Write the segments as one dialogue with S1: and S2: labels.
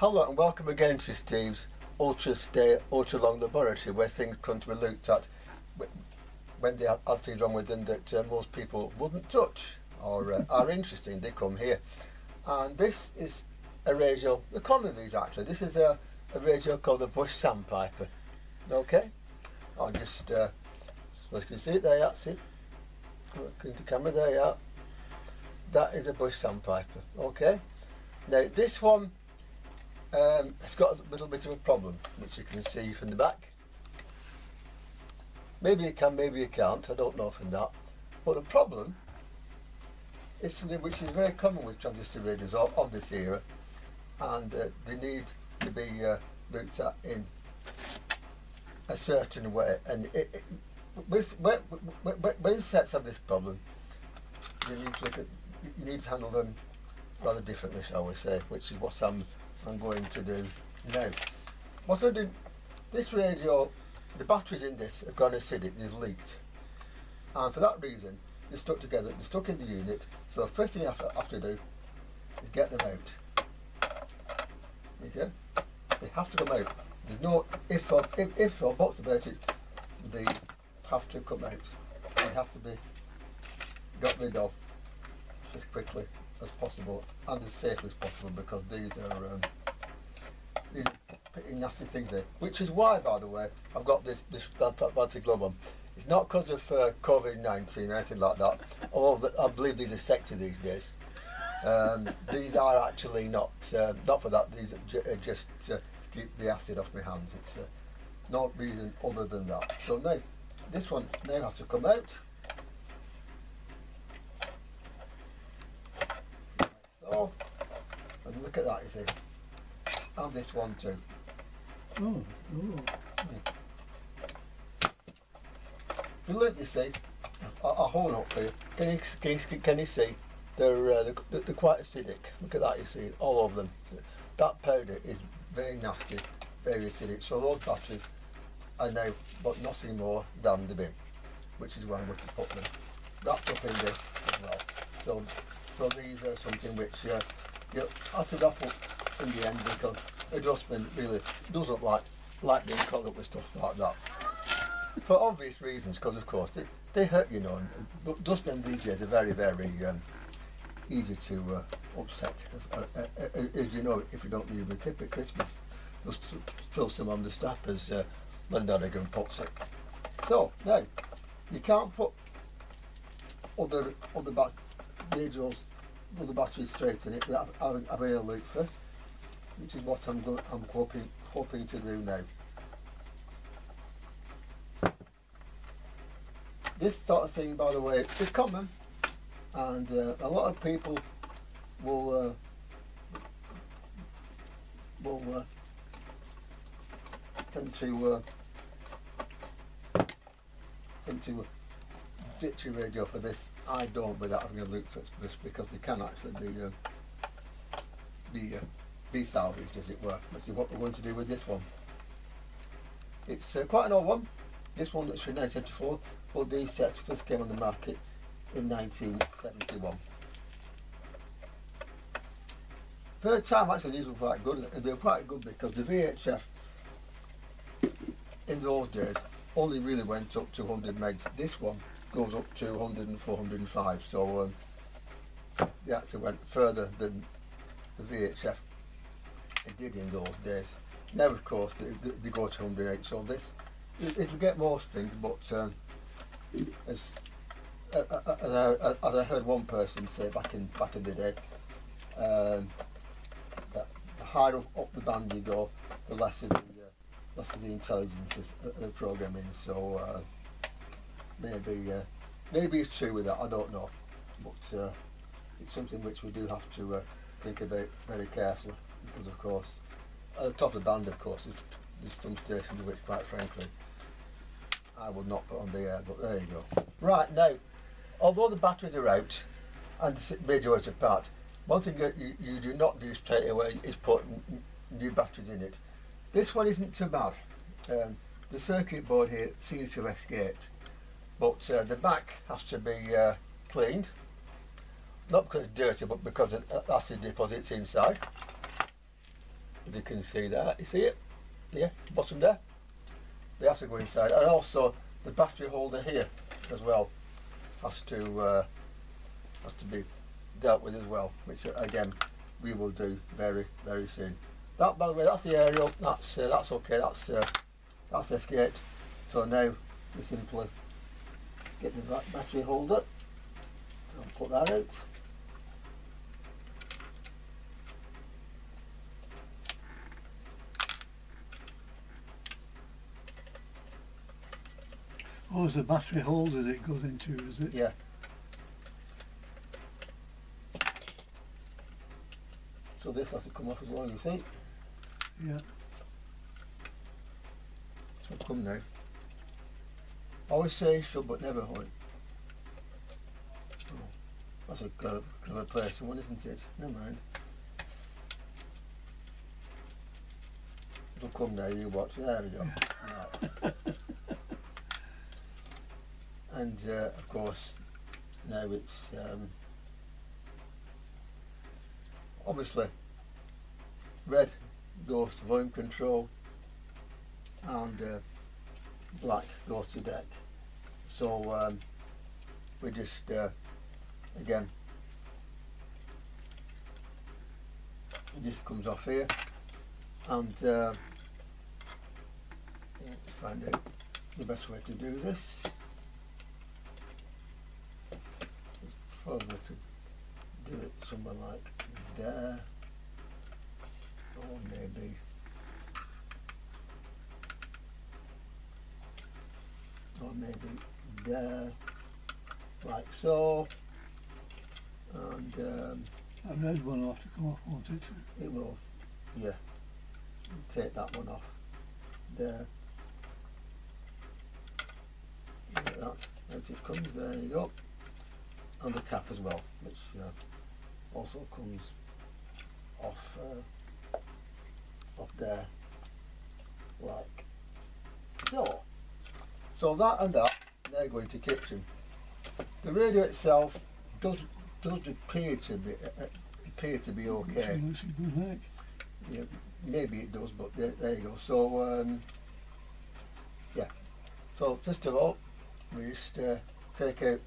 S1: Hello and welcome again to Steve's ultra long laboratory, where things come to be looked at when they have things wrong with them that most people wouldn't touch or are interesting. They come here, and this is a radio, the common of these actually. This is a radio called the Bush Sandpiper. Okay, I'll just so you can see it there. Yeah, see, look into the camera there. Yeah, that is a Bush Sandpiper. Okay, now this one. It's got a little bit of a problem, which you can see from the back. Maybe you can, maybe you can't, I don't know from that. But the problem is something which is very common with transistor radios of this era, and they need to be looked at in a certain way. And when sets have this problem, you need to handle them rather differently, shall we say, which is what I'm going to do now. What I did, this radio, the batteries in this have gone acidic, they've leaked, and for that reason they're stuck together, they're stuck in the unit. So the first thing you have to do is get them out. Okay, they have to come out. There's no if or buts about it. These have to come out. They have to be got rid of as quickly as possible and as safely as possible, because these are pretty nasty things there. Which is why, by the way, I've got this fancy glove on. It's not because of COVID-19 or anything like that, although I believe these are sexy these days. These are actually not for that. These are just to keep the acid off my hands. It's no reason other than that. So now this one now has to come out. So, and look at that, you see, and this one too. If you look, you see, I'll hold it up for you. Can you see? They're quite acidic. Look at that, you see, all over them. That powder is very nasty, very acidic. So those batteries are now but nothing more than the bin, which is where I'm going to put them, wrapped up in this as well. So these are something which you have to wrap up in the end, because a dustbin really doesn't like being caught up with stuff like that. For obvious reasons, because of course they hurt, you know. And dustbins these days are very, very easy to upset. As you know, if you don't leave a tip at Christmas, just throw some on the staff as Londonigan and Popsick. So now you can't put other radios with the battery straight in it without having a look first, which is what I'm hoping to do now. This sort of thing, by the way, is common, and a lot of people will tend to ditch your radio for this. I don't, without having a look for this, because they can actually be salvaged, as it were. Let's see what we're going to do with this one. It's quite an old one. This one that's from 1974, but these sets first came on the market in 1971. For the time, actually, these were quite good. They were quite good because the VHF in those days only really went up to 100 megs. This one goes up to 100 and 405, so they actually went further than the VHF it did in those days. Now, of course, they go to 108, so this it'll get most things, but as I heard one person say back in the day, that the higher up the band you go, the less of the intelligence of the programming. So maybe it's true with that, I don't know, but it's something which we do have to think about very carefully, because of course at the top of the band, of course, there's some stations which, quite frankly, I would not put on the air, but there you go. Right, now, although the batteries are out and the radio is apart, one thing that you do not do straight away is put new batteries in it. This one isn't too bad. The circuit board here seems to have escaped, but the back has to be cleaned, not because it's dirty, but because of acid deposits inside. as you can see there. You see it? Yeah, bottom there. They have to go inside, and also the battery holder here as well has to be dealt with as well, which again we will do very soon. That, by the way, that's the aerial. That's okay. That's escaped. So now we simply get the battery holder and put that out.
S2: Oh, it's the battery holder that it goes into, is it?
S1: Yeah. So this has to come off as well, you see?
S2: Yeah.
S1: So come now. Always say should, but never would. Oh, that's a clever person one, isn't it? Never mind. It'll come now, you watch. There we go. Yeah. Right. And of course, now it's obviously red goes to volume control and black goes to deck. So we just again, this comes off here, and let's find out the best way to do this. Probably to do it somewhere like there, or maybe there, like so, and
S2: that red one will have to come off, won't it?
S1: it will, yeah, take that one off there, like that, as it comes, there you go. And the cap as well, which also comes off up there, like so. So that and that, they're going to kitchen. The radio itself does appear to be okay.
S2: It looks a good neck.
S1: Yeah, maybe it does, but there you go. So yeah. So first of all, we just take out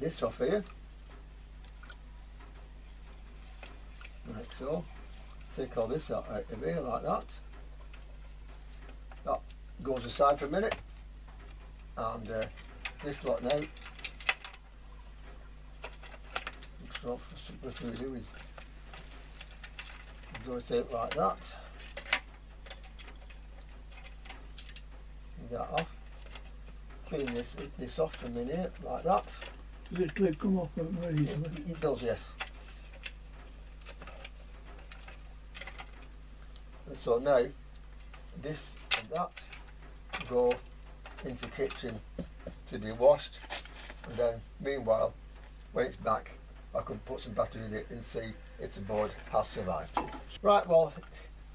S1: this off here, like so. Take all this out of here like that. That goes aside for a minute, and this lot now. So what we do is rotate it like that. Get that off. Clean this off for a minute like that.
S2: Does the clip come off very easily?
S1: It does, yes. And so now, this and that go into the kitchen to be washed, and then meanwhile, when it's back, I can put some battery in it and see if the board has survived. Right, well,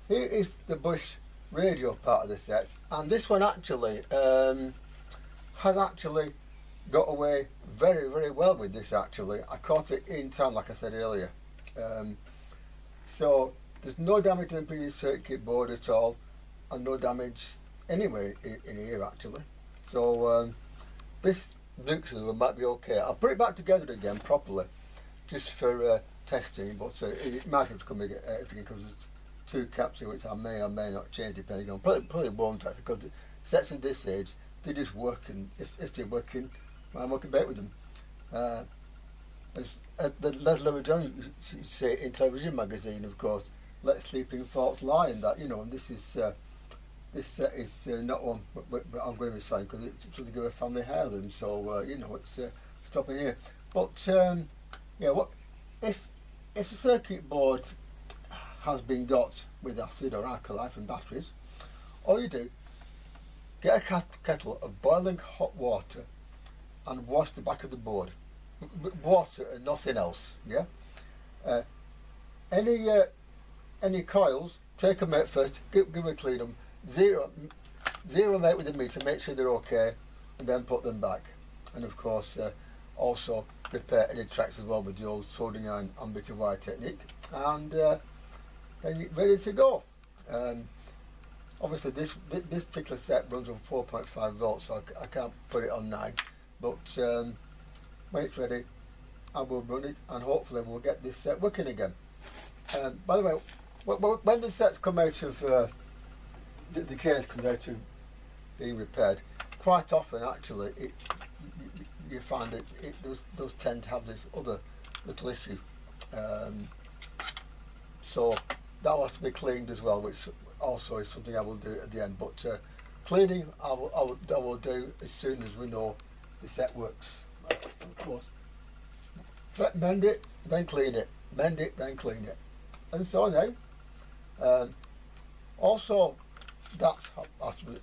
S1: here is the Bush radio part of the set, and this one actually has actually got away very well with this. Actually, I caught it in time, like I said earlier. So there's no damage to the printed circuit board at all, and no damage anywhere in here actually. So this looks as though it might be okay. I'll put it back together again properly, just for testing, but it might have to come again because there's two caps here which I may or may not change depending on. Probably won't actually, because the sets at this age, they just work, and if they're working, I'm working back with them. As Leslie Jones say in television magazine, of course, let sleeping thoughts lie, and that, you know, and this is not one but I'm going to be saying, because it's to give a family heirloom, so you know, it's stopping here. But yeah, what if the circuit board has been got with acid or alkali from batteries? All you do, get a kettle of boiling hot water and wash the back of the board. Water and nothing else. Yeah. Any coils, take them out first. Give them a clean them. Zero them out with the meter. Make sure they're okay, and then put them back. And of course, also repair any tracks as well with the old soldering iron and bit of wire technique. And then you're ready to go. Obviously this particular set runs on 4.5 volts, so I can't put it on 9, but when it's ready I will run it, and hopefully we'll get this set working again. By the way, when the sets come out of the case comes out of being repaired, quite often actually you find that it does tend to have this other little issue, so that will have to be cleaned as well, which also is something I will do at the end. But cleaning I will do as soon as we know the set works. Of course, mend it, then clean it, mend it, then clean it, and so now. Also, that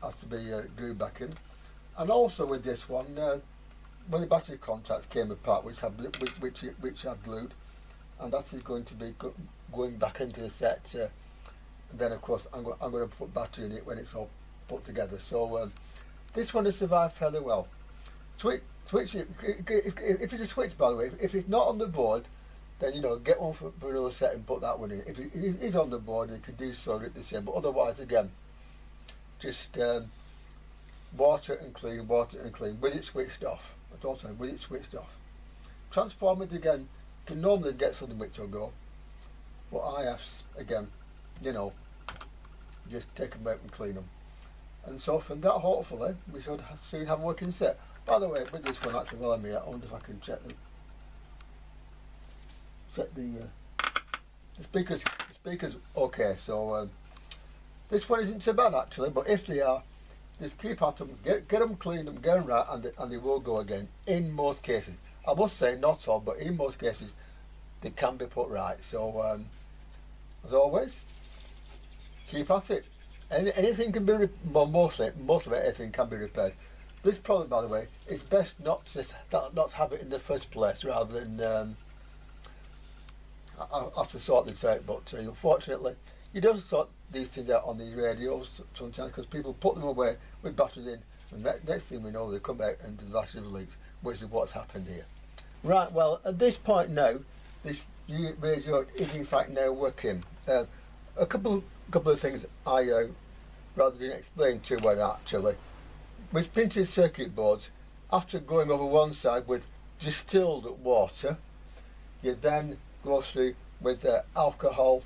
S1: has to be glued back in, and also with this one, when the battery contacts came apart, which I've glued, and that is going to be going back into the set. And then of course I'm going to put battery in it when it's all put together. So this one has survived fairly well. Switch it. If it's a switch, by the way, if it's not on the board, then get one for another set and put that one in. If it is on the board, you could do so at the same. But otherwise, again, just water and clean with it switched off. That's also with it switched off. Transformers again can normally get something which will go. But IFs again, just take them out and clean them. And so from that, hopefully, we should soon have a working set. By the way, with this one actually, while I'm here, I wonder if I can check the speakers okay. So this one isn't so bad actually, but if they are, just keep at them, get them clean, them, get them right, and they will go again in most cases. I must say not all, but in most cases they can be put right. So as always, keep at it. Anything can be most of it, anything can be repaired. This problem, by the way, it's best not to have it in the first place, rather than I'll have to sort this out. But unfortunately, you don't sort these things out on these radios sometimes, because people put them away with batteries in, and next thing we know, they come out and the battery leaks, which is what's happened here. Right, well, at this point now, this radio is in fact now working. A couple of things I rather didn't explain too well actually. With printed circuit boards, after going over one side with distilled water, you then go through with alcohol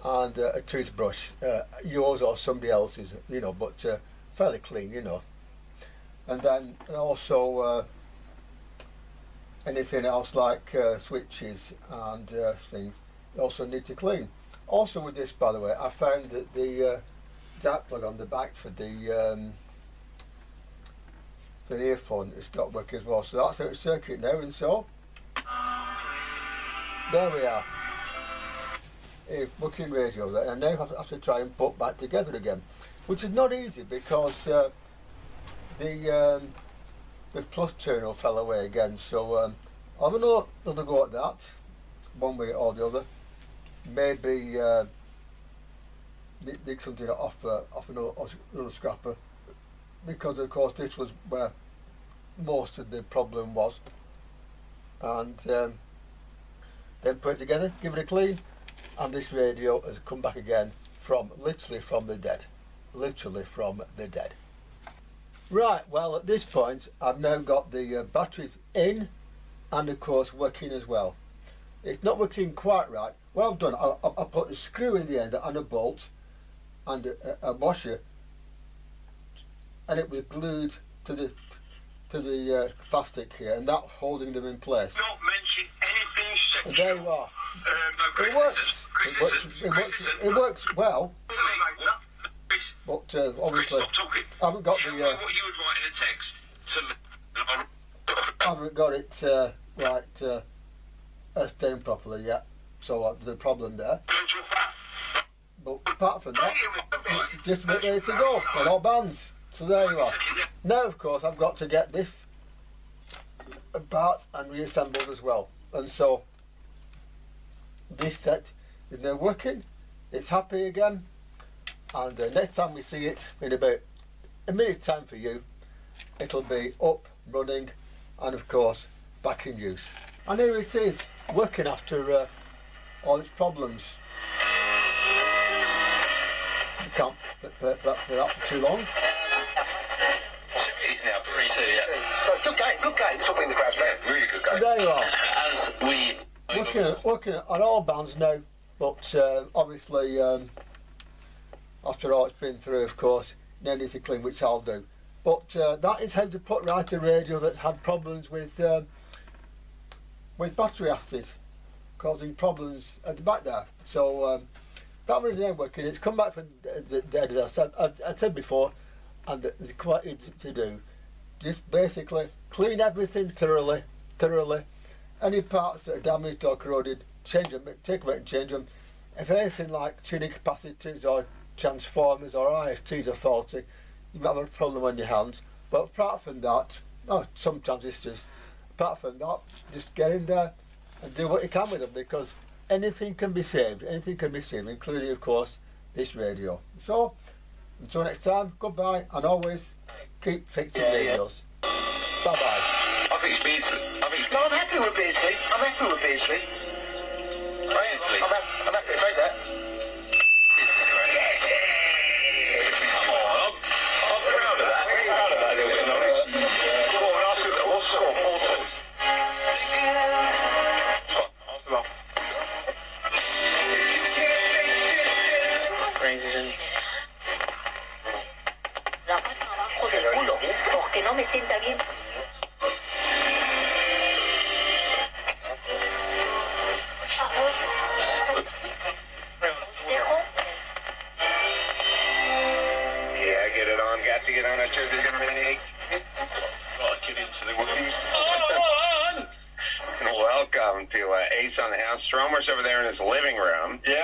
S1: and a toothbrush, yours or somebody else's, but fairly clean, and then also anything else like switches and things you also need to clean. Also with this, by the way, I found that the dark plug on the back for the earphone is stopped working as well, so that's out of circuit now, and so there we are, a working radio that I now have to try and put back together again, which is not easy because the plus terminal fell away again. So I'll have another go at that, one way or the other. Maybe dig something off another scrapper, because of course this was where most of the problem was, and then put it together, give it a clean, and this radio has come back again literally from the dead. Right, well at this point I've now got the batteries in and of course working as well. It's not working quite right. What I've done, I put a screw in the end and a bolt and a washer, and it was glued to the plastic here, and that holding them in place.
S3: Not mention anything sexual.
S1: And there you are. It works. It works well. But obviously, I haven't got the.
S3: What you would write in a text to me.
S1: I haven't got it down properly yet, so there's a problem there. But apart from that, it's just about ready to go on all bands. So there you are. Now, of course, I've got to get this apart and reassembled as well. And so this set is now working. It's happy again. And next time we see it, in about a minute's time for you, it'll be up, running, and of course back in use. And here it is, working after all its problems. for too long.
S3: He's now 3-2, yeah.
S4: Good game, something in the crowd, man.
S3: Really good game.
S1: And there you are.
S3: As we...
S1: Looking at all bands now, but obviously after all it's been through, of course, now needs to clean, which I'll do. But that is how to put right a radio that's had problems with battery acid, causing problems at the back there. So that one is now working. It's come back from dead, as I said before, and it's quite easy to do. Just basically clean everything thoroughly. Any parts that are damaged or corroded, change them, take them out and change them. If anything like tuning capacitors or transformers or IFTs are faulty, you might have a problem on your hands. But apart from that, some transistors, apart from that, just get in there and do what you can with them, because anything can be saved, including of course this radio. So until next time, goodbye, and always keep fixing radios. Bye bye.
S3: I think it's Beardsley.
S4: No, I'm happy with Beardsley. I'm happy to say that.
S3: This is great. Come on, I'm proud of that. Little bit, Norris. Go on, ask him. What's the score? 4-2. Ask him up.
S5: La pata abajo del culo, porque no me sienta bien.
S4: Yeah, get it on. Got to get on. I told you it's going to be
S3: Right, get into the workings.
S4: Welcome to Ace on the House. Stromer's over there in his living room.
S3: Yeah.